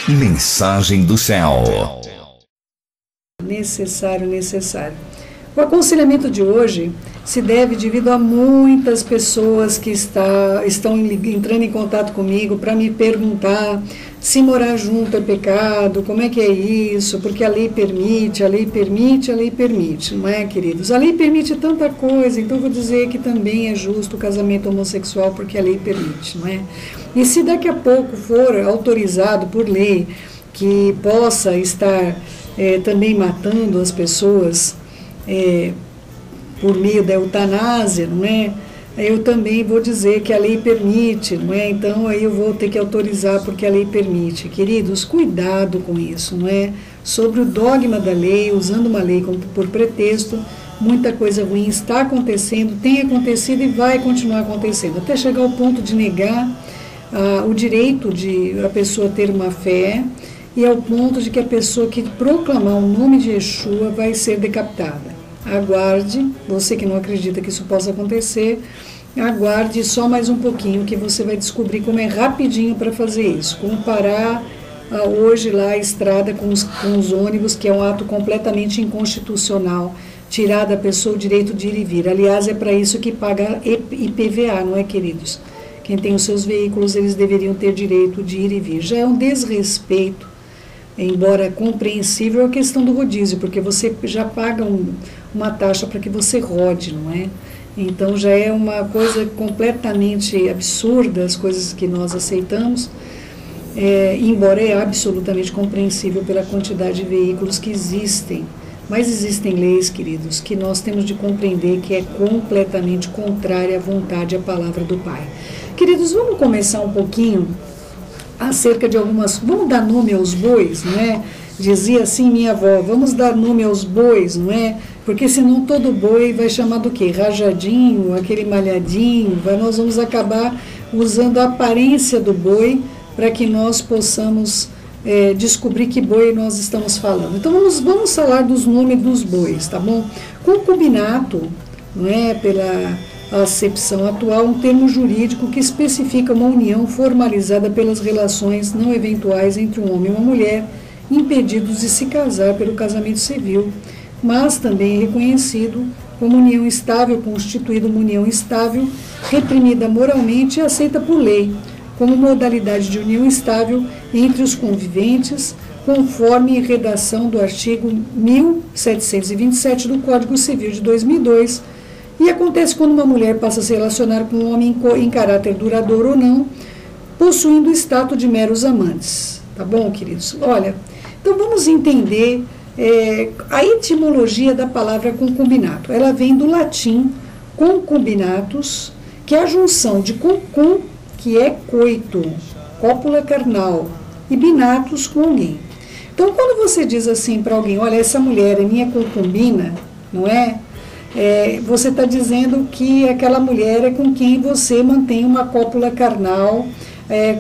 Mensagem do céu. Necessário. O aconselhamento de hoje se deve devido a muitas pessoas que estão entrando em contato comigo para me perguntar se morar junto é pecado, como é que é isso, porque a lei permite, não é, queridos? A lei permite tanta coisa, então vou dizer que também é justo o casamento homossexual porque a lei permite, não é? E se daqui a pouco for autorizado por lei que possa estar também matando as pessoas por meio da eutanásia, não é? Eu também vou dizer que a lei permite, não é? Então aí eu vou ter que autorizar porque a lei permite. Queridos, cuidado com isso, não é? Sobre o dogma da lei, usando uma lei por pretexto, muita coisa ruim está acontecendo, tem acontecido e vai continuar acontecendo, até chegar ao ponto de negar o direito de a pessoa ter uma fé e ao ponto de que a pessoa que proclamar o nome de Yeshua vai ser decapitada. Aguarde, você que não acredita que isso possa acontecer, aguarde só mais um pouquinho que você vai descobrir como é rapidinho para fazer isso, como parar hoje lá a estrada com os ônibus, que é um ato completamente inconstitucional, tirar da pessoa o direito de ir e vir. Aliás, é para isso que paga IPVA, não é, queridos? Quem tem os seus veículos, eles deveriam ter direito de ir e vir. Já é um desrespeito, embora compreensível, a questão do rodízio, porque você já paga uma taxa para que você rode, não é? Então já é uma coisa completamente absurda as coisas que nós aceitamos, embora é absolutamente compreensível pela quantidade de veículos que existem. Mas existem leis, queridos, que nós temos de compreender que é completamente contrária à vontade e à palavra do Pai. Queridos, vamos começar um pouquinho acerca de vamos dar nome aos bois, não é? Dizia assim minha avó, vamos dar nome aos bois, não é? Porque senão todo boi vai chamar do quê? Rajadinho, aquele malhadinho, nós vamos acabar usando a aparência do boi para que nós possamos descobrir que boi nós estamos falando. Então vamos falar dos nomes dos bois, tá bom? Concubinato, não é? Pela acepção atual, um termo jurídico que especifica uma união formalizada pelas relações não eventuais entre um homem e uma mulher, impedidos de se casar pelo casamento civil, mas também reconhecido como união estável, constituído uma união estável, reprimida moralmente e aceita por lei, como modalidade de união estável entre os conviventes, conforme redação do artigo 1727 do Código Civil de 2002, e acontece quando uma mulher passa a se relacionar com um homem em caráter duradouro ou não, possuindo o status de meros amantes. Tá bom, queridos? Olha, então vamos entender a etimologia da palavra concubinato. Ela vem do latim concubinatus, que é a junção de concum, que é coito, cópula carnal, e binatus, com alguém. Então, quando você diz assim para alguém, olha, essa mulher é minha concubina, não é? Você está dizendo que aquela mulher é com quem você mantém uma cópula carnal,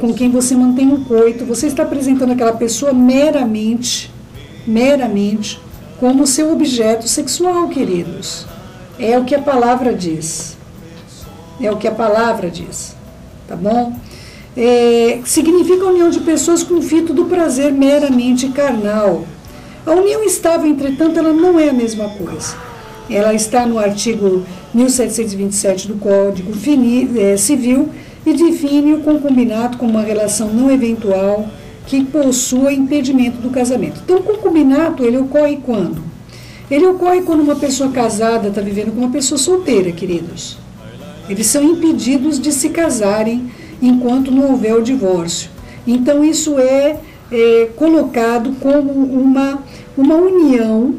com quem você mantém um coito. Você está apresentando aquela pessoa meramente como seu objeto sexual, queridos. É o que a palavra diz. Tá bom? Significa a união de pessoas com o fito do prazer meramente carnal. A união estável, entretanto, ela não é a mesma coisa. Ela está no artigo 1727 do Código Civil e define o concubinato como uma relação não eventual que possua impedimento do casamento. Então, o concubinato, ele ocorre quando? Ele ocorre quando uma pessoa casada está vivendo com uma pessoa solteira, queridos. Eles são impedidos de se casarem enquanto não houver o divórcio. Então, isso é colocado como uma união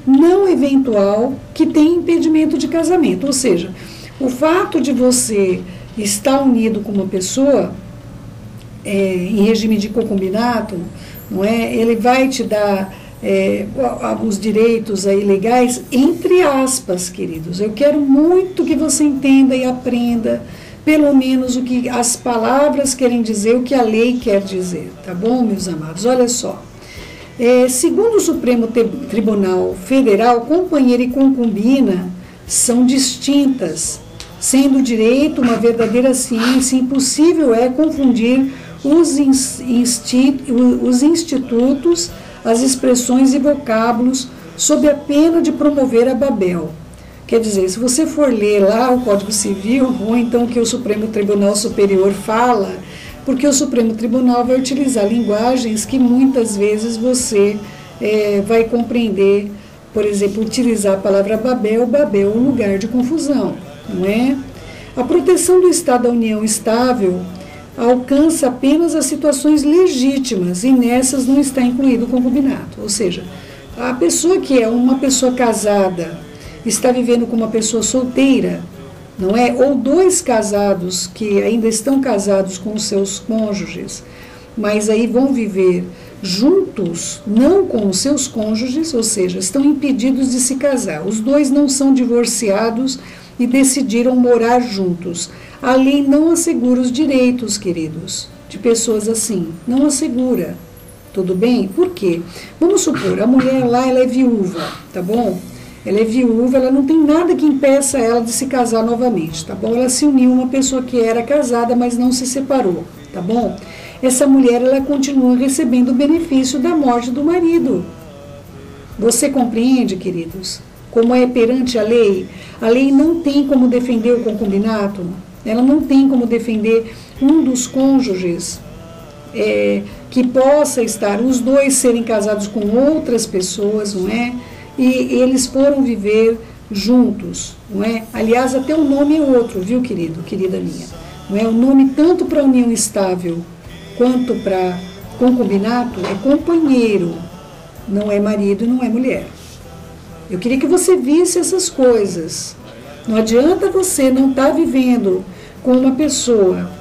não eventual que tem impedimento de casamento. Ou seja, o fato de você estar unido com uma pessoa em regime de concubinato, não é? Ele vai te dar os direitos aí legais, entre aspas, queridos. Eu quero muito que você entenda e aprenda pelo menos o que as palavras querem dizer, o que a lei quer dizer, tá bom, meus amados? Olha só. Segundo o Supremo Tribunal Federal, companheira e concubina são distintas, sendo o direito uma verdadeira ciência, impossível é confundir os institutos, as expressões e vocábulos, sob a pena de promover a Babel. Quer dizer, se você for ler lá o Código Civil, ou então o que o Supremo Tribunal Superior fala, porque o Supremo Tribunal vai utilizar linguagens que muitas vezes você vai compreender, por exemplo, utilizar a palavra Babel, Babel é um lugar de confusão, não é? A proteção do Estado da União estável alcança apenas as situações legítimas e nessas não está incluído o concubinato. Ou seja, a pessoa que é uma pessoa casada está vivendo com uma pessoa solteira, não é? Ou dois casados que ainda estão casados com os seus cônjuges, mas aí vão viver juntos, não com os seus cônjuges, ou seja, estão impedidos de se casar. Os dois não são divorciados e decidiram morar juntos. A lei não assegura os direitos, queridos, de pessoas assim. Não assegura. Tudo bem? Por quê? Vamos supor, a mulher lá, ela é viúva, tá bom? Ela é viúva, ela não tem nada que impeça ela de se casar novamente, tá bom? Ela se uniu a uma pessoa que era casada, mas não se separou, tá bom? Essa mulher, ela continua recebendo o benefício da morte do marido. Você compreende, queridos? Como é perante a lei? A lei não tem como defender o concubinato, ela não tem como defender um dos cônjuges que possa estar, os dois serem casados com outras pessoas, não é? E eles foram viver juntos, não é? Aliás, até o nome é outro, viu, querida minha? Não é? O nome tanto para união estável quanto para concubinato é companheiro, não é marido e não é mulher. Eu queria que você visse essas coisas. Não adianta você não estar vivendo com uma pessoa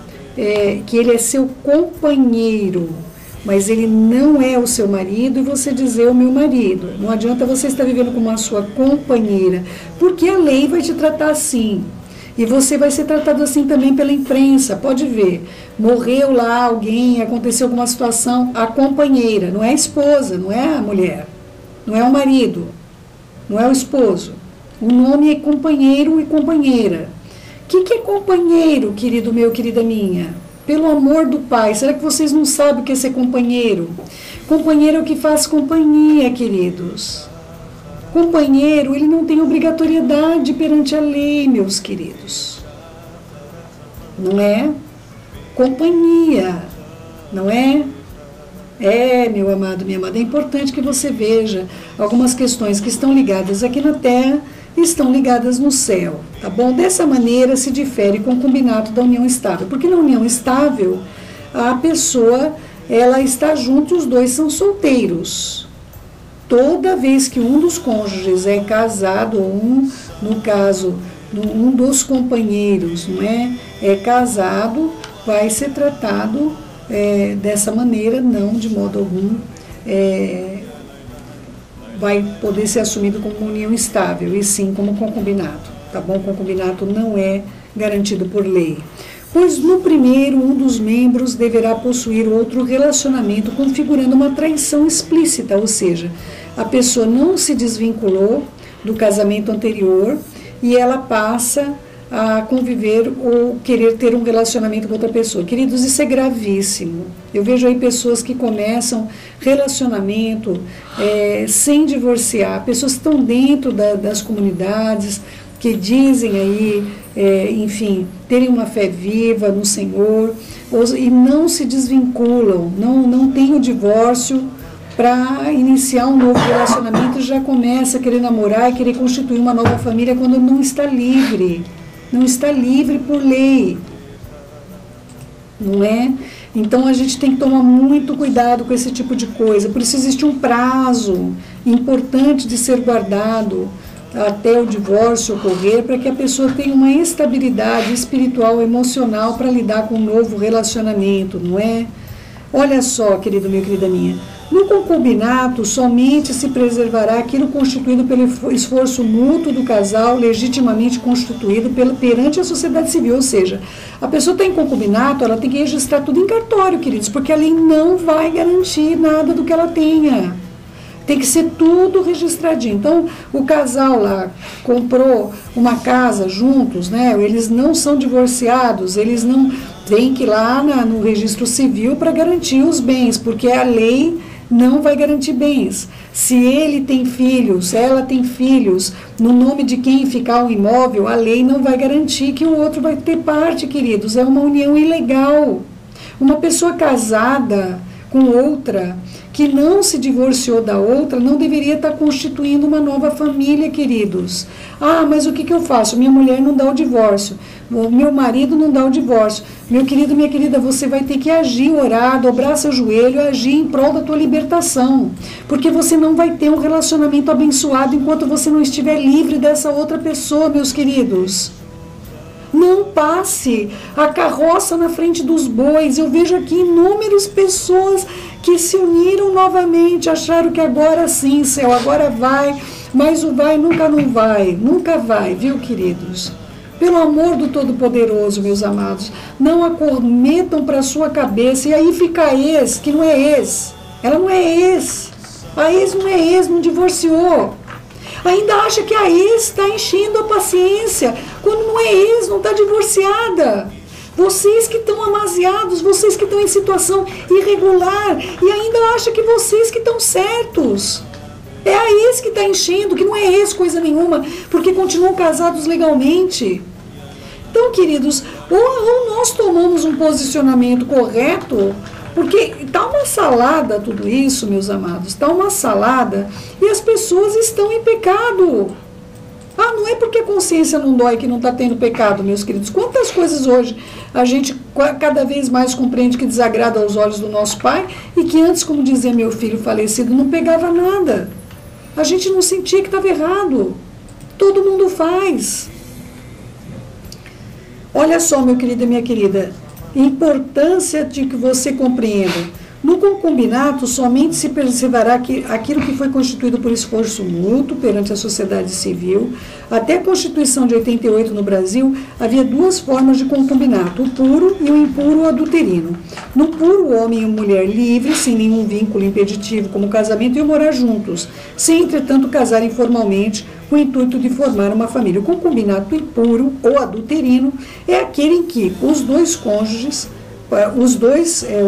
que ele é seu companheiro, mas ele não é o seu marido e você dizer o meu marido. Não adianta você estar vivendo com a sua companheira, porque a lei vai te tratar assim. E você vai ser tratado assim também pela imprensa. Pode ver, morreu lá alguém, aconteceu alguma situação, a companheira, não é a esposa, não é a mulher, não é o marido, não é o esposo. O nome é companheiro e companheira. O que é companheiro, querido meu, querida minha? Pelo amor do Pai, será que vocês não sabem o que é ser companheiro? Companheiro é o que faz companhia, queridos. Companheiro, ele não tem obrigatoriedade perante a lei, meus queridos. Não é? Companhia, não é? Meu amado, minha amada, é importante que você veja algumas questões que estão ligadas aqui na Terra e estão ligadas no céu, tá bom? Dessa maneira se difere com o concubinato da união estável, porque na união estável a pessoa, ela está junto e os dois são solteiros. Toda vez que um dos cônjuges é casado, ou no caso, um dos companheiros, não é casado, vai ser tratado dessa maneira, não de modo algum vai poder ser assumido como união estável, e sim como concubinato, tá bom? O concubinato não é garantido por lei. Pois no primeiro, um dos membros deverá possuir outro relacionamento, configurando uma traição explícita, ou seja, a pessoa não se desvinculou do casamento anterior e ela passa a conviver ou querer ter um relacionamento com outra pessoa. Queridos, isso é gravíssimo. Eu vejo aí pessoas que começam relacionamento sem divorciar, pessoas que estão dentro das comunidades, que dizem aí, enfim, terem uma fé viva no Senhor, e não se desvinculam, não tem o divórcio para iniciar um novo relacionamento e já começa a querer namorar e querer constituir uma nova família quando não está livre. Não está livre por lei, não é? Então a gente tem que tomar muito cuidado com esse tipo de coisa. Por isso existe um prazo importante de ser guardado até o divórcio ocorrer, para que a pessoa tenha uma estabilidade espiritual, emocional para lidar com um novo relacionamento, não é? Olha só, querido meu, querida minha, no concubinato somente se preservará aquilo constituído pelo esforço mútuo do casal, legitimamente constituído perante a sociedade civil. Ou seja, a pessoa está em concubinato, ela tem que registrar tudo em cartório, queridos, porque a lei não vai garantir nada do que ela tenha. Tem que ser tudo registradinho. Então, o casal lá comprou uma casa juntos, né? Eles não são divorciados, eles não têm que ir lá no registro civil para garantir os bens, porque a lei não vai garantir bens. Se ele tem filhos, ela tem filhos, no nome de quem ficar o imóvel, a lei não vai garantir que o outro vai ter parte, queridos. É uma união ilegal. Uma pessoa casada com outra, que não se divorciou da outra, não deveria estar constituindo uma nova família, queridos. Ah, mas o que eu faço? Minha mulher não dá o divórcio, o meu marido não dá o divórcio. Meu querido, minha querida, você vai ter que agir, orar, dobrar seu joelho, agir em prol da tua libertação, porque você não vai ter um relacionamento abençoado enquanto você não estiver livre dessa outra pessoa, meus queridos. Não passe a carroça na frente dos bois. Eu vejo aqui inúmeras pessoas que se uniram novamente, acharam que agora sim, céu, agora vai, mas o vai nunca não vai, nunca vai, viu, queridos? Pelo amor do Todo-Poderoso, meus amados, não acometam para a sua cabeça, e aí fica a ex, que não é ex, ela não é ex, a ex não é ex, não divorciou. Ainda acha que a ex está enchendo a paciência, quando não é ex, não está divorciada. Vocês que estão amaziados, vocês que estão em situação irregular, e ainda acha que vocês que estão certos. É a ex que está enchendo, que não é ex coisa nenhuma, porque continuam casados legalmente. Então, queridos, ou nós tomamos um posicionamento correto, porque está uma salada tudo isso, meus amados, está uma salada e as pessoas estão em pecado. Ah, não é porque a consciência não dói que não está tendo pecado, meus queridos. Quantas coisas hoje a gente cada vez mais compreende que desagrada aos olhos do nosso Pai e que antes, como dizia meu filho falecido, não pegava nada. A gente não sentia que estava errado. Todo mundo faz. Olha só, meu querido e minha querida, importância de que você compreenda. No concubinato, somente se perseverará aquilo que foi constituído por esforço mútuo perante a sociedade civil. Até a Constituição de 88 no Brasil, havia duas formas de concubinato, o puro e o impuro ou adulterino. No puro, o homem e a mulher livres, sem nenhum vínculo impeditivo, como casamento, iam morar juntos, sem, entretanto, casarem formalmente, com o intuito de formar uma família. O concubinato impuro ou adulterino é aquele em que os dois cônjuges,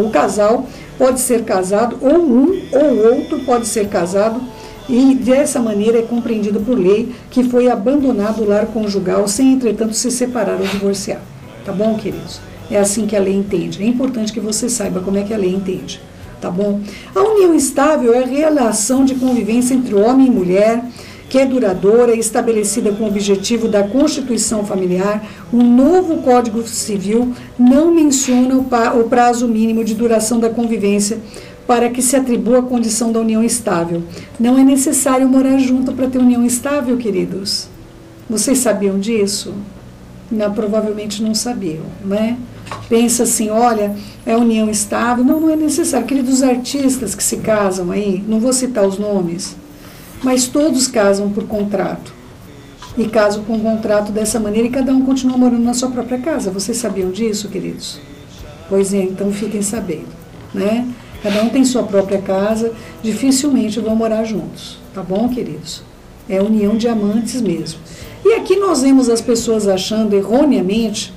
o casal pode ser casado, ou um ou outro pode ser casado, e dessa maneira é compreendido por lei que foi abandonado o lar conjugal sem, entretanto, se separar ou divorciar. Tá bom, queridos? É assim que a lei entende. É importante que você saiba como é que a lei entende. Tá bom? A união estável é a relação de convivência entre homem e mulher, que é duradoura e estabelecida com o objetivo da constituição familiar. O novo Código Civil não menciona o prazo mínimo de duração da convivência para que se atribua a condição da união estável. Não é necessário morar junto para ter união estável, queridos. Vocês sabiam disso? Não, provavelmente não sabiam, né? Pensa assim, olha, é união estável. Não, não é necessário. Queridos artistas que se casam aí, não vou citar os nomes, mas todos casam por contrato. E casam com um contrato dessa maneira e cada um continua morando na sua própria casa. Vocês sabiam disso, queridos? Pois é, então fiquem sabendo, né? Cada um tem sua própria casa, dificilmente vão morar juntos, tá bom, queridos? É união de amantes mesmo. E aqui nós vemos as pessoas achando erroneamente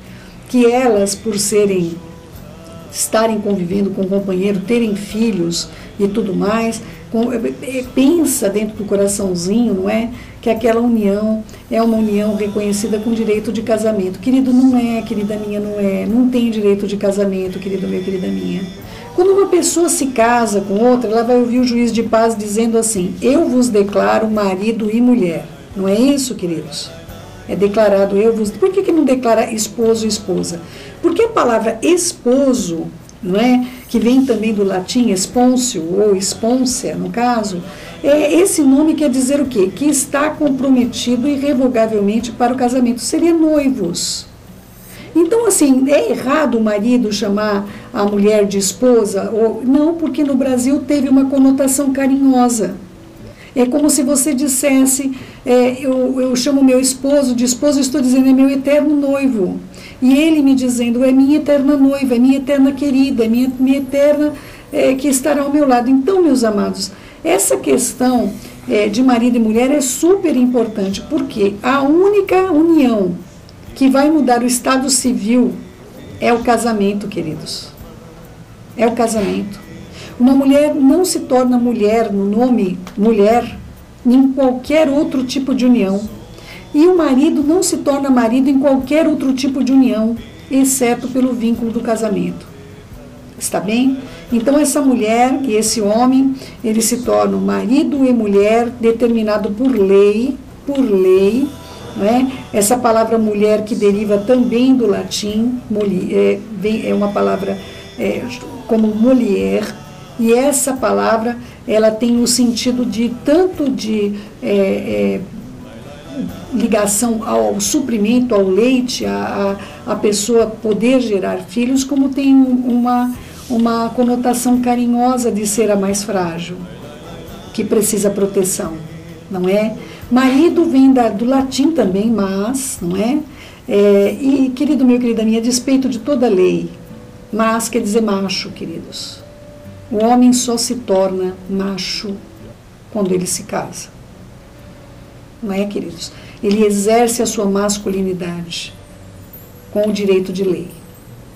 que elas, por estarem convivendo com o companheiro, terem filhos e tudo mais, pensa dentro do coraçãozinho, não é? Que aquela união é uma união reconhecida com direito de casamento. Querido, não é, querida minha, não é. Não tem direito de casamento, querido meu, querida minha. Quando uma pessoa se casa com outra, ela vai ouvir o juiz de paz dizendo assim: eu vos declaro marido e mulher. Não é isso, queridos? É declarado eu vos... Por que não declara esposo e esposa? Porque a palavra esposo, não é? Que vem também do latim esponsio ou espôncia, no caso, esse nome quer dizer o quê? Que está comprometido irrevogavelmente para o casamento. Seria noivos. Então, assim, é errado o marido chamar a mulher de esposa? Não, porque no Brasil teve uma conotação carinhosa. É como se você dissesse, eu chamo meu esposo de esposo, estou dizendo, é meu eterno noivo. E ele me dizendo, é minha eterna noiva, é minha eterna querida, é minha eterna que estará ao meu lado. Então, meus amados, essa questão de marido e mulher é super importante, porque a única união que vai mudar o estado civil é o casamento, queridos. É o casamento. Uma mulher não se torna mulher no nome mulher em qualquer outro tipo de união. E o marido não se torna marido em qualquer outro tipo de união, exceto pelo vínculo do casamento. Está bem? Então essa mulher e esse homem, eles se tornam marido e mulher determinado por lei, né? Essa palavra mulher que deriva também do latim, é uma palavra como mulher, e essa palavra ela tem o sentido de tanto de ligação ao suprimento, ao leite, a pessoa poder gerar filhos, como tem uma conotação carinhosa de ser a mais frágil, que precisa proteção, não é? Marido vem do latim também, mas, não é? E, querido meu, querida minha, a despeito de toda lei, mas quer dizer macho, queridos. O homem só se torna macho quando ele se casa. Não é, queridos? Ele exerce a sua masculinidade com o direito de lei,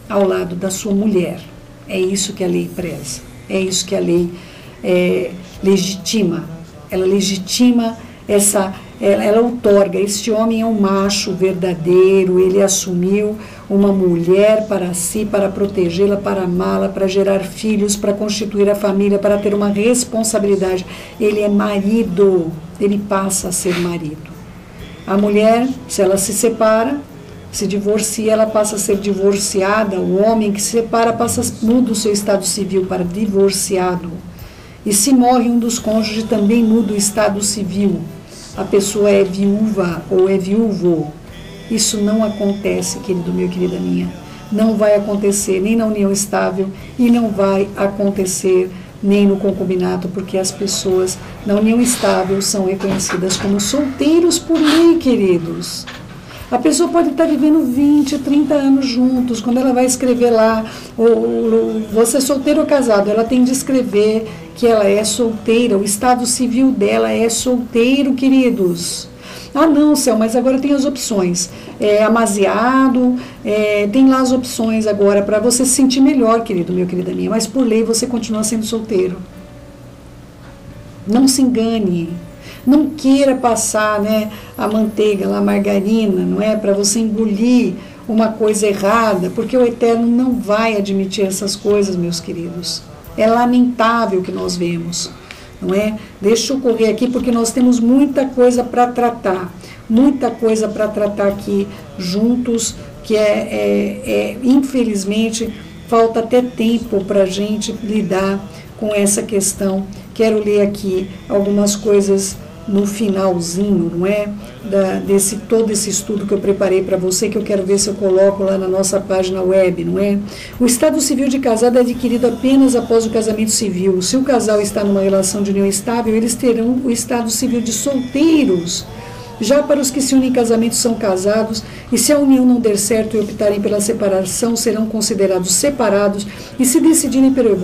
ao lado da sua mulher. É isso que a lei preza, é isso que a lei legitima. Ela legitima ela outorga. Este homem é um macho verdadeiro, ele assumiu uma mulher para si, para protegê-la, para amá-la, para gerar filhos, para constituir a família, para ter uma responsabilidade. Ele é marido, ele passa a ser marido. A mulher, se ela se separa, se divorcia, ela passa a ser divorciada. O homem que se separa muda o seu estado civil para divorciado. E se morre um dos cônjuges, também muda o estado civil. A pessoa é viúva ou é viúvo. Isso não acontece, querido meu, querida minha. Não vai acontecer nem na união estável e não vai acontecer nem no concubinato, porque as pessoas na união estável são reconhecidas como solteiros por lei, queridos. A pessoa pode estar vivendo 20, 30 anos juntos. Quando ela vai escrever lá, você é solteiro ou casado, ela tem de escrever que ela é solteira, o estado civil dela é solteiro, queridos. Ah não, Céu, mas agora tem as opções. Amaziado, tem lá as opções agora para você se sentir melhor, querido meu, querida minha. Mas por lei você continua sendo solteiro. Não se engane. Não queira passar, né, a manteiga, a margarina, não é? Para você engolir uma coisa errada, porque o Eterno não vai admitir essas coisas, meus queridos. É lamentável o que nós vemos, não é? Deixa eu correr aqui, porque nós temos muita coisa para tratar, aqui juntos, que infelizmente, falta até tempo para a gente lidar com essa questão. Quero ler aqui algumas coisas no finalzinho, não é? Todo esse estudo que eu preparei para você, que eu quero ver se eu coloco lá na nossa página web, não é? O estado civil de casado é adquirido apenas após o casamento civil. Se o casal está numa relação de união estável, eles terão o estado civil de solteiros. Já para os que se unem em casamento são casados, e se a união não der certo e optarem pela separação, serão considerados separados, e se decidirem pelo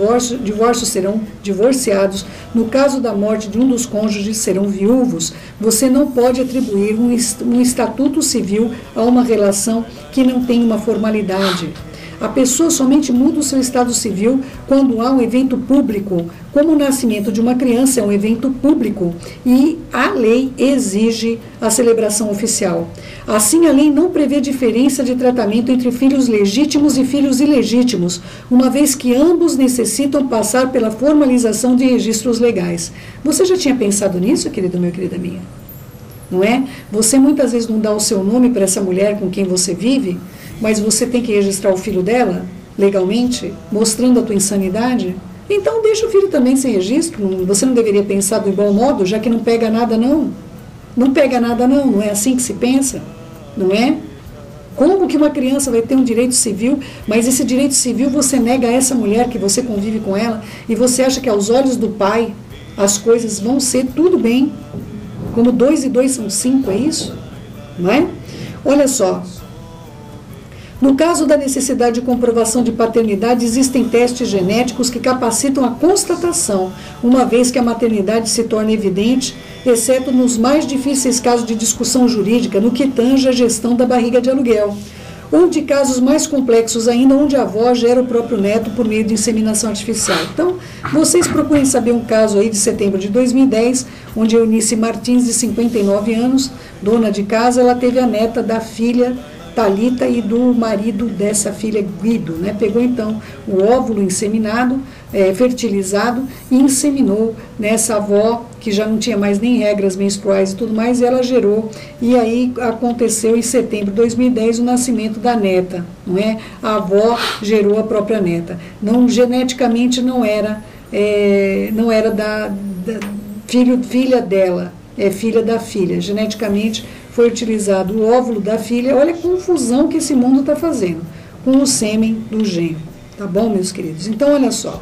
divórcio, serão divorciados. No caso da morte de um dos cônjuges, serão viúvos. Você não pode atribuir um estatuto civil a uma relação que não tem uma formalidade. A pessoa somente muda o seu estado civil quando há um evento público, como o nascimento de uma criança é um evento público, e a lei exige a celebração oficial. Assim, a lei não prevê diferença de tratamento entre filhos legítimos e filhos ilegítimos, uma vez que ambos necessitam passar pela formalização de registros legais. Você já tinha pensado nisso, querido meu, querida minha? Não é? Você muitas vezes não dá o seu nome para essa mulher com quem você vive, mas você tem que registrar o filho dela, legalmente, mostrando a tua insanidade? Então deixa o filho também sem registro. Você não deveria pensar do igual modo, já que não pega nada não? Não pega nada não é assim que se pensa? Não é? Como que uma criança vai ter um direito civil, mas esse direito civil você nega a essa mulher que você convive com ela, e você acha que aos olhos do pai as coisas vão ser tudo bem? Como 2 e 2 são 5, é isso? Não é? Olha só. No caso da necessidade de comprovação de paternidade, existem testes genéticos que capacitam a constatação, uma vez que a maternidade se torna evidente, exceto nos mais difíceis casos de discussão jurídica, no que tange a gestão da barriga de aluguel, ou de casos mais complexos ainda, onde a avó gera o próprio neto por meio de inseminação artificial. Então, vocês procurem saber um caso aí de setembro de 2010, onde Eunice Martins, de 59 anos, dona de casa, ela teve a neta da filha Thalita e do marido dessa filha, Guido, né? Pegou então o óvulo inseminado, fertilizado, e inseminou nessa avó que já não tinha mais nem regras menstruais e tudo mais, e ela gerou, e aí aconteceu em setembro de 2010 o nascimento da neta, não é? A avó gerou a própria neta. Não, geneticamente não era filha dela, é filha da filha. Geneticamente foi utilizado o óvulo da filha. Olha a confusão que esse mundo está fazendo com o sêmen do genro. Tá bom, meus queridos? Então, olha só.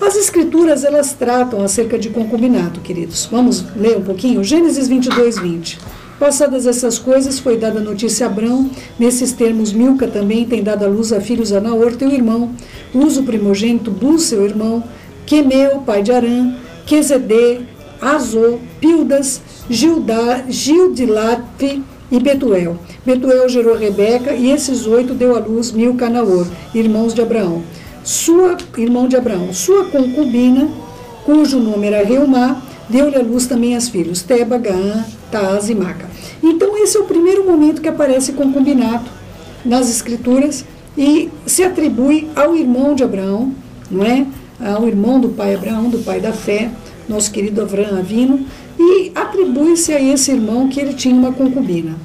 As escrituras, elas tratam acerca de concubinato, queridos. Vamos ler um pouquinho? Gênesis 22, 20. Passadas essas coisas, foi dada notícia a Abrão. Nesses termos, Milca também tem dado à luz a filhos a Naor, teu irmão. Luz, o primogênito, Buz, seu irmão. Quemeu, pai de Arã. Quezedê, Azô, Pildas, Gildilafe e Betuel. Betuel gerou Rebeca, e esses 8 deu à luz Milca e Naor, irmãos de Abraão. Irmão de Abraão. Sua concubina, cujo nome era Reumá, deu-lhe à luz também as filhos, Teba, Gaã, Taaz e Maca. Então esse é o primeiro momento que aparece concubinato nas escrituras, e se atribui ao irmão de Abraão, não é? Ao irmão do pai Abraão, do pai da fé, nosso querido Avraham Avino, e atribui-se a esse irmão que ele tinha uma concubina.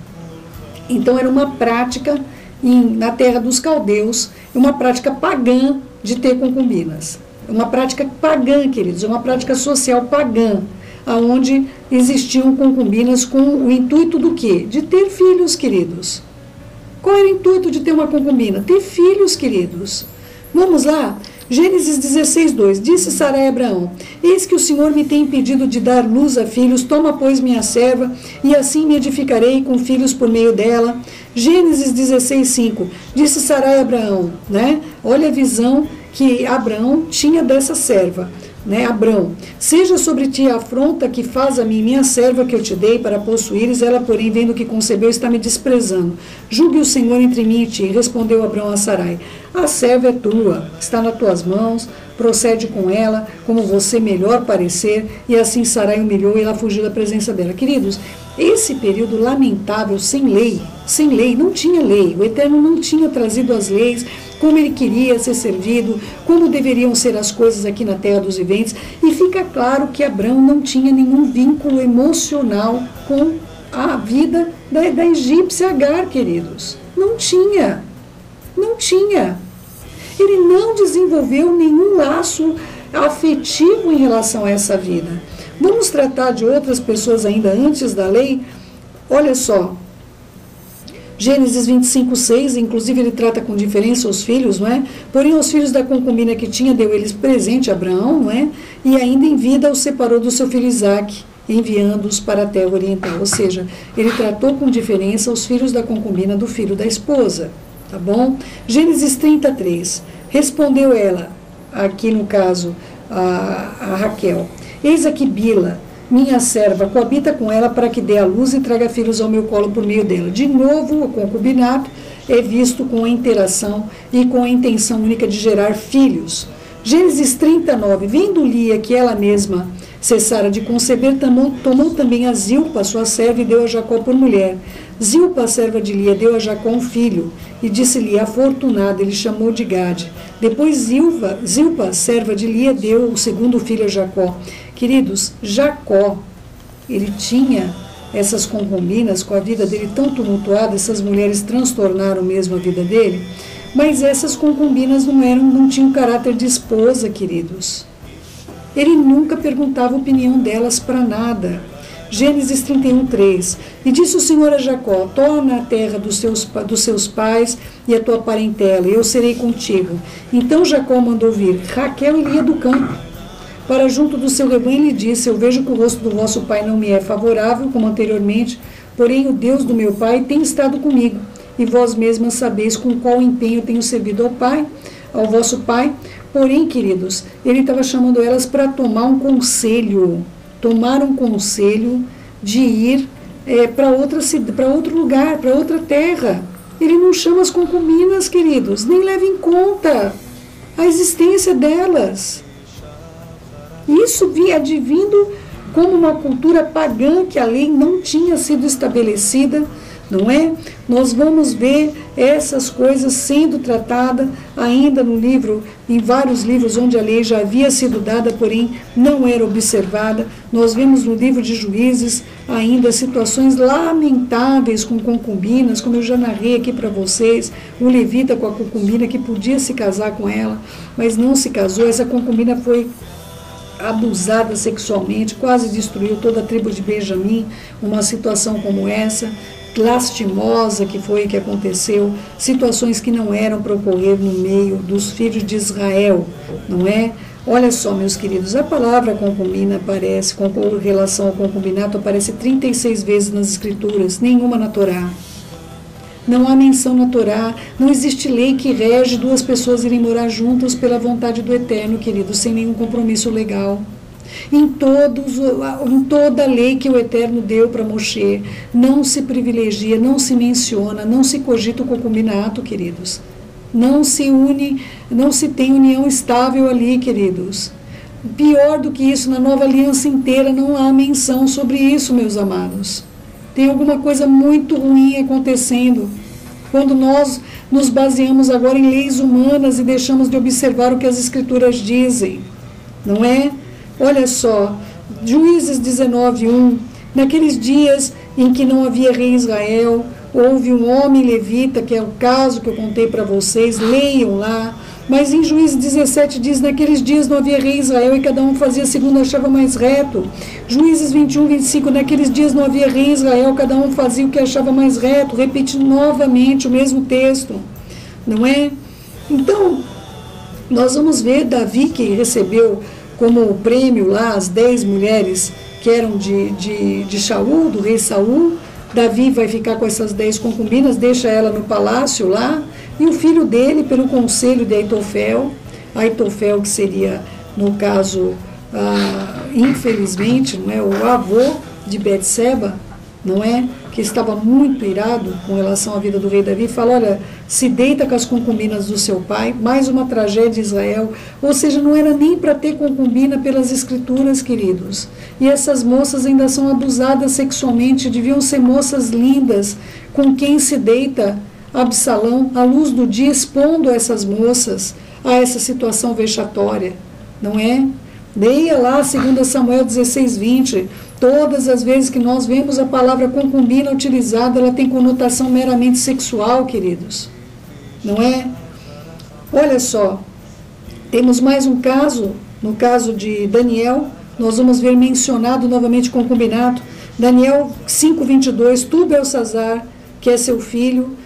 Então era uma prática na terra dos caldeus, uma prática pagã de ter concubinas. Uma prática pagã, queridos, uma prática social pagã, onde existiam concubinas com o intuito do quê? De ter filhos, queridos. Qual era o intuito de ter uma concubina? Ter filhos, queridos. Vamos lá? Gênesis 16, 2. Disse Sarai a Abraão: eis que o Senhor me tem impedido de dar luz a filhos, toma, pois, minha serva, e assim me edificarei com filhos por meio dela. Gênesis 16, 5. Disse Sarai a Abraão, né? Olha a visão que Abraão tinha dessa serva, né? Abrão: seja sobre ti a afronta que faz a mim, minha serva que eu te dei para possuíres, ela, porém, vendo que concebeu, está me desprezando. Julgue o Senhor entre mim e ti. Respondeu Abrão a Sarai: a serva é tua, está nas tuas mãos, procede com ela como você melhor parecer. E assim Sarai humilhou e ela fugiu da presença dela. Queridos, esse período lamentável, sem lei, não tinha lei, o Eterno não tinha trazido as leis, como ele queria ser servido, como deveriam ser as coisas aqui na terra dos viventes, e fica claro que Abrão não tinha nenhum vínculo emocional com a vida da egípcia Agar, queridos. Não tinha. Ele não desenvolveu nenhum laço afetivo em relação a essa vida. Vamos tratar de outras pessoas ainda antes da lei? Olha só. Gênesis 25, 6, inclusive ele trata com diferença os filhos, não é? Porém, os filhos da concubina que tinha, deu eles presente a Abraão, não é? E ainda em vida os separou do seu filho Isaque, enviando-os para a terra oriental. Ou seja, ele tratou com diferença os filhos da concubina do filho da esposa, tá bom? Gênesis 33, respondeu ela, aqui no caso, a Raquel: eis aqui Bila, minha serva, coabita com ela para que dê à luz e traga filhos ao meu colo por meio dela. De novo, o concubinato é visto com a interação e com a intenção única de gerar filhos. Gênesis 39, vendo Lia que ela mesma cessara de conceber, tomou também a Zilpa, sua serva, e deu a Jacó por mulher. Zilpa, a serva de Lia, deu a Jacó um filho, e disse-lhe afortunada, ele chamou de Gade. Depois Zilpa, serva de Lia, deu o segundo filho a Jacó. Queridos, Jacó, ele tinha essas concubinas com a vida dele tão tumultuada, essas mulheres transtornaram mesmo a vida dele, mas essas concubinas não tinham caráter de esposa, queridos. Ele nunca perguntava a opinião delas para nada. Gênesis 31, 3. E disse o Senhor a Jacó: torna a terra dos seus pais e a tua parentela, e eu serei contigo. Então Jacó mandou vir Raquel e Lia do campo para junto do seu rebanho, e lhe disse: eu vejo que o rosto do vosso pai não me é favorável, como anteriormente, porém o Deus do meu pai tem estado comigo, e vós mesmas sabeis com qual empenho tenho servido ao Pai, ao vosso Pai. Porém, queridos, ele estava chamando elas para tomar um conselho de ir para outro lugar, para outra terra. Ele não chama as concubinas, queridos, nem leva em conta a existência delas. Isso advindo como uma cultura pagã que a lei não tinha sido estabelecida, não é? Nós vamos ver essas coisas sendo tratadas ainda no livro, em vários livros onde a lei já havia sido dada, porém não era observada. Nós vemos no livro de Juízes ainda situações lamentáveis com concubinas, como eu já narrei aqui para vocês, o levita com a concubina que podia se casar com ela, mas não se casou. Essa concubina foi abusada sexualmente, quase destruiu toda a tribo de Benjamim, uma situação como essa, lastimosa que foi que aconteceu, situações que não eram para ocorrer no meio dos filhos de Israel, não é? Olha só, meus queridos, a palavra concubina aparece, com relação ao concubinato, aparece 36 vezes nas Escrituras, nenhuma na Torá. Não há menção na Torá, não existe lei que rege duas pessoas irem morar juntas pela vontade do Eterno, queridos, sem nenhum compromisso legal. Em toda a lei que o Eterno deu para Moshe, não se privilegia, não se menciona, não se cogita o concubinato, queridos. Não se une, não se tem união estável ali, queridos. Pior do que isso, na nova aliança inteira não há menção sobre isso, meus amados. Tem alguma coisa muito ruim acontecendo quando nós nos baseamos agora em leis humanas e deixamos de observar o que as Escrituras dizem, não é? Olha só, Juízes 19:1, naqueles dias em que não havia rei em Israel, houve um homem levita, que é o caso que eu contei para vocês, leiam lá. Mas em Juízes 17 diz, naqueles dias não havia rei em Israel e cada um fazia segundo achava mais reto. Juízes 21:25, naqueles dias não havia rei em Israel, cada um fazia o que achava mais reto. Repete novamente o mesmo texto, não é? Então, nós vamos ver Davi, que recebeu como prêmio lá as 10 mulheres que eram de Shaul, do rei Saul. Davi vai ficar com essas 10 concubinas, deixa ela no palácio lá, e o filho dele, pelo conselho de Aitofel, que seria, no caso, infelizmente, não é, o avô de Betseba, não é, que estava muito irado com relação à vida do rei Davi, fala, olha, se deita com as concubinas do seu pai, mais uma tragédia de Israel. Ou seja, não era nem para ter concubina pelas Escrituras, queridos. E essas moças ainda são abusadas sexualmente, deviam ser moças lindas, com quem se deita Absalão, à luz do dia, expondo essas moças a essa situação vexatória, não é? Leia lá 2 Samuel 16:20. Todas as vezes que nós vemos a palavra concubina utilizada, ela tem conotação meramente sexual, queridos. Não é? Olha só, temos mais um caso, no caso de Daniel, nós vamos ver mencionado novamente concubinato. Daniel 5:22, tu, Belsazar, que é seu filho,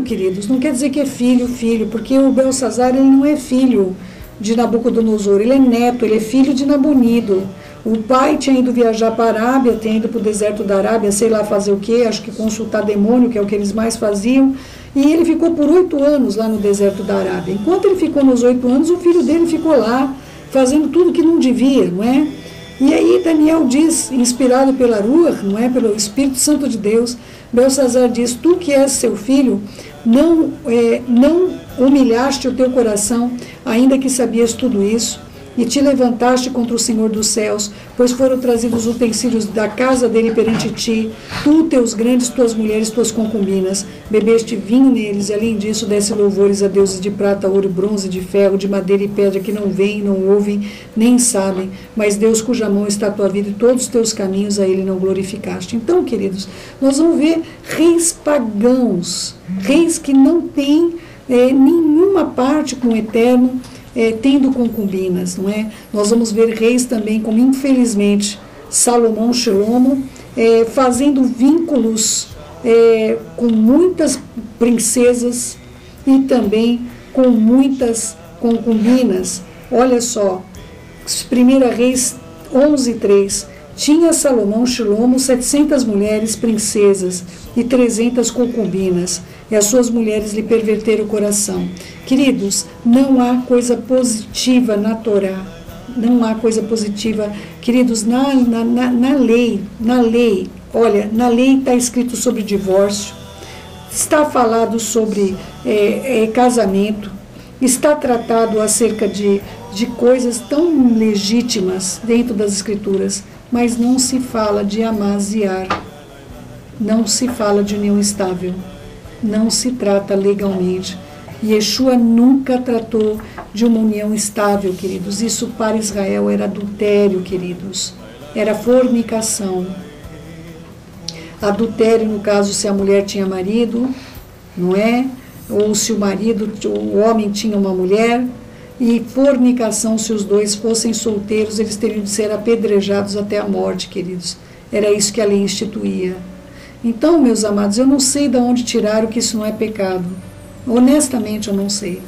queridos, não quer dizer que é filho, porque o Belsazar ele não é filho de Nabucodonosor, ele é neto, ele é filho de Nabonido. O pai tinha ido viajar para a Arábia, tinha ido para o deserto da Arábia, sei lá fazer o quê, acho que consultar demônio, que é o que eles mais faziam, e ele ficou por 8 anos lá no deserto da Arábia. Enquanto ele ficou nos 8 anos, o filho dele ficou lá, fazendo tudo que não devia, não é? E aí Daniel diz, inspirado pela Ruach, não é, pelo Espírito Santo de Deus, Belsazar diz, tu que és seu filho, não humilhaste o teu coração, ainda que sabias tudo isso, e te levantaste contra o Senhor dos céus, pois foram trazidos os utensílios da casa dele perante ti, tu, teus grandes, tuas mulheres, tuas concubinas, bebeste vinho neles, e além disso desse louvores a deuses de prata, ouro, bronze, de ferro, de madeira e pedra, que não veem, não ouvem, nem sabem, mas Deus cuja mão está a tua vida e todos os teus caminhos a ele não glorificaste. Então, queridos, nós vamos ver reis pagãos, reis que não têm nenhuma parte com o Eterno, tendo concubinas, não é? Nós vamos ver reis também, como infelizmente Salomão, Shelomo, fazendo vínculos com muitas princesas e também com muitas concubinas. Olha só, 1 Reis 11:3, tinha Salomão, Shelomo, 700 mulheres princesas e 300 concubinas. e as suas mulheres lhe perverteram o coração. Queridos, não há coisa positiva na Torá, não há coisa positiva, queridos, na lei, olha, na lei está escrito sobre divórcio, está falado sobre casamento, está tratado acerca de coisas tão legítimas dentro das escrituras, mas não se fala de amaziar, não se fala de união estável, não se trata legalmente. Yeshua nunca tratou de uma união estável, queridos. Isso para Israel era adultério, queridos. Era fornicação. Adultério, no caso, se a mulher tinha marido, não é? Ou se o homem tinha uma mulher. E fornicação, se os dois fossem solteiros, eles teriam de ser apedrejados até a morte, queridos. Era isso que a lei instituía. Então, meus amados, eu não sei de onde tiraram que isso não é pecado. Honestamente, eu não sei,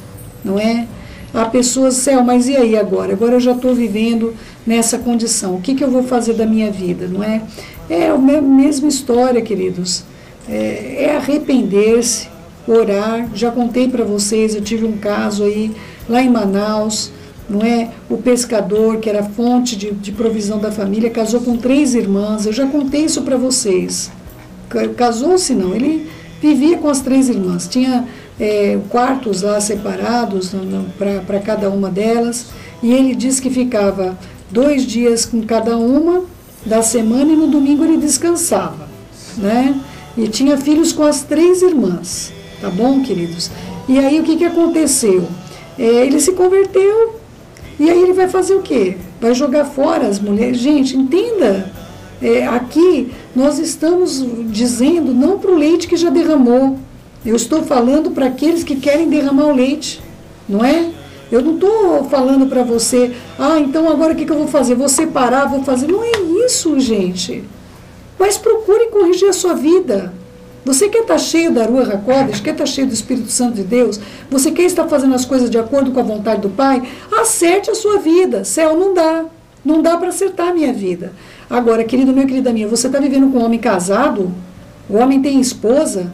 não é? Há pessoas, céu, mas e aí agora? Agora eu já estou vivendo nessa condição. O que eu vou fazer da minha vida, não é? É a mesma história, queridos. É arrepender-se, orar. Já contei para vocês, eu tive um caso aí, lá em Manaus, não é? O pescador, que era fonte de provisão da família, casou com 3 irmãs. Eu já contei isso para vocês. Casou-se não, ele vivia com as 3 irmãs. Tinha quartos lá separados para cada uma delas, e ele disse que ficava 2 dias com cada uma da semana e no domingo ele descansava, né? E tinha filhos com as 3 irmãs, tá bom, queridos? E aí o que aconteceu? Ele se converteu, e aí ele vai fazer o quê? Vai jogar fora as mulheres? Gente, entenda, aqui nós estamos dizendo não para o leite que já derramou. Eu estou falando para aqueles que querem derramar o leite, não é? Eu não estou falando para você, então agora o que eu vou fazer? Vou separar, vou fazer. Não é isso, gente. Mas procure corrigir a sua vida. Você quer estar cheio da Ruach HaKodesh, quer estar cheio do Espírito Santo de Deus, você quer estar fazendo as coisas de acordo com a vontade do Pai, acerte a sua vida. Céu, não dá. Não dá para acertar a minha vida. Agora, querido meu, querida minha, você está vivendo com um homem casado? O homem tem esposa?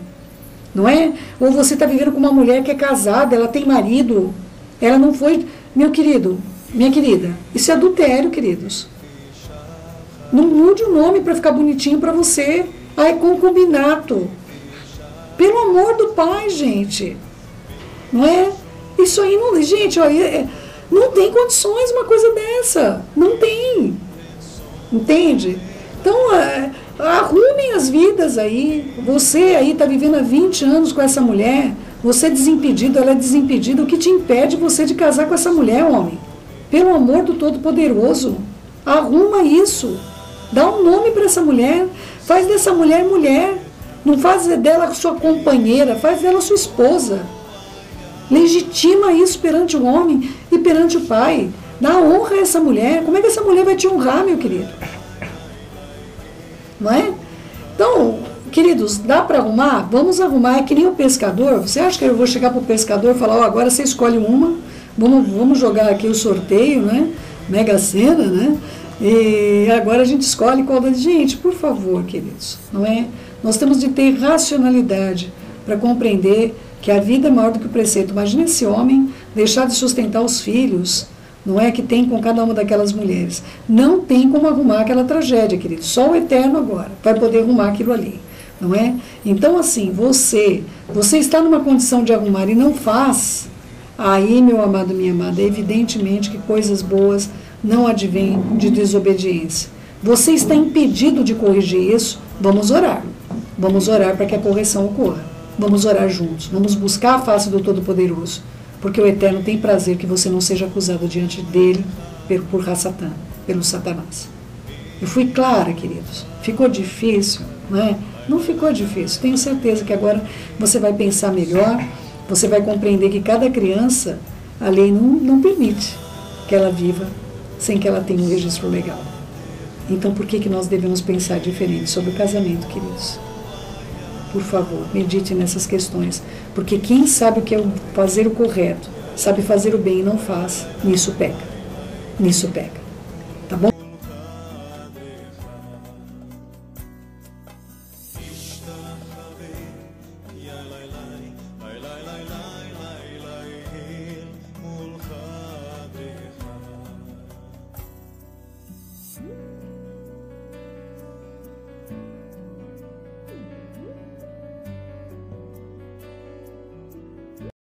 Não é? Ou você está vivendo com uma mulher que é casada, ela tem marido, ela não foi... Meu querido, minha querida, isso é adultério, queridos. Não mude o nome para ficar bonitinho para você. É concubinato. Pelo amor do Pai, gente. Não é? Isso aí não... Gente, olha, não tem condições uma coisa dessa. Não tem. Entende? Então, arrumem as vidas aí. Você aí está vivendo há 20 anos com essa mulher. Você é desimpedido, ela é desimpedida. O que te impede você de casar com essa mulher, homem? Pelo amor do Todo-Poderoso. Arruma isso. Dá um nome para essa mulher. Faz dessa mulher mulher. Não faz dela sua companheira. Faz dela sua esposa. Legitima isso perante o homem e perante o Pai. Dá honra a essa mulher. Como é que essa mulher vai te honrar, meu querido? Não é? Então, queridos, dá para arrumar? Vamos arrumar. É que nem o pescador. Você acha que eu vou chegar para o pescador e falar, agora você escolhe uma, vamos jogar aqui o sorteio, né? Mega Sena, né? E agora a gente escolhe qual da... Gente, por favor, queridos, não é? Nós temos de ter racionalidade para compreender que a vida é maior do que o preceito. Imagina esse homem deixar de sustentar os filhos, não é, que tem com cada uma daquelas mulheres. Não tem como arrumar aquela tragédia, querido. Só o Eterno agora vai poder arrumar aquilo ali, não é? Então, assim, você está numa condição de arrumar e não faz, aí, meu amado, minha amada, evidentemente que coisas boas não advêm de desobediência. Você está impedido de corrigir isso? Vamos orar. Vamos orar para que a correção ocorra. Vamos orar juntos. Vamos buscar a face do Todo-Poderoso. Porque o Eterno tem prazer que você não seja acusado diante dele por Satã, pelo Satanás. Eu fui clara, queridos. Ficou difícil, não é? Não ficou difícil. Tenho certeza que agora você vai pensar melhor, você vai compreender que cada criança, a lei não permite que ela viva sem que ela tenha um registro legal. Então, por que nós devemos pensar diferente sobre o casamento, queridos? Por favor, medite nessas questões. Porque quem sabe o que é fazer o correto, sabe fazer o bem e não faz, nisso peca. Nisso peca.